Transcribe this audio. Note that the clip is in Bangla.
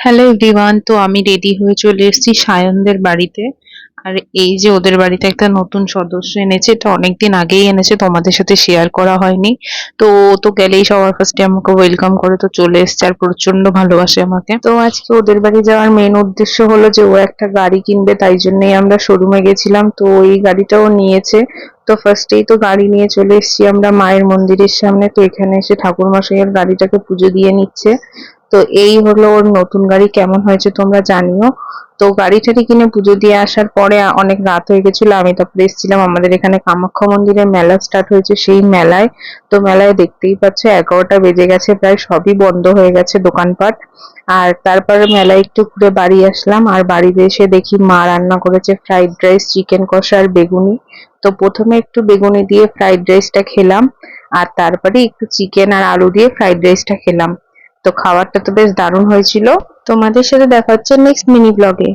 হ্যালো এভরিওয়ান, তো আমি রেডি হয়ে চলে এসেছি সায়নদের বাড়িতে। আর এই যে ওদের বাড়িতে একটা নতুন সদস্য এনেছে, এটা অনেকদিন আগেই এনেছে, তোমাদের সাথে শেয়ার করা হয়নি। তো ও তো গেলেই সবার ফার্স্টে আমাকে ওয়েলকাম করে তো চলে এসেছে, আর প্রচন্ড ভালোবাসে আমাকে। তো আজকে ওদের বাড়ি যাওয়ার মেন উদ্দেশ্য হলো যে ও একটা গাড়ি কিনবে, তাই জন্যই আমরা শোরুমে গেছিলাম। তো ওই গাড়িটাও নিয়েছে। তো ফার্স্টেই তো গাড়ি নিয়ে চলে এসেছি আমরা মায়ের মন্দিরের সামনে। তো এখানে এসে ঠাকুর মশাইয়ের গাড়িটাকে পুজো দিয়ে নিচ্ছে। তো এই হলো ওর নতুন গাড়ি, কেমন হয়েছে তোমরা জানিও। তো গাড়ি টাড়ি কিনে পুজো দিয়ে আসার পরে অনেক রাত হয়ে গেছিল, আমি তারপরে এসেছিলাম আমাদের এখানে কামাখ্যা মন্দিরে মেলা স্টার্ট হয়েছে সেই মেলায়। তো মেলায় দেখতেই পাচ্ছ 11টা বেজে গেছে, প্রায় সবই বন্ধ হয়ে গেছে দোকানপাট। আর তারপরে মেলায় একটু ঘুরে বাড়ি আসলাম, আর বাড়িতে এসে দেখি মা রান্না করেছে ফ্রাইড রাইস, চিকেন কষা আর বেগুনি। তো প্রথমে একটু বেগুনি দিয়ে ফ্রাইড রাইসটা খেলাম, আর তারপরে একটু চিকেন আর আলু দিয়ে ফ্রাইড রাইসটা খেলাম। তো খাবারটা তো বেশ দারুণ হয়েছিল। তোমাদের সাথে দেখা হচ্ছে নেক্সট মিনি ব্লগে।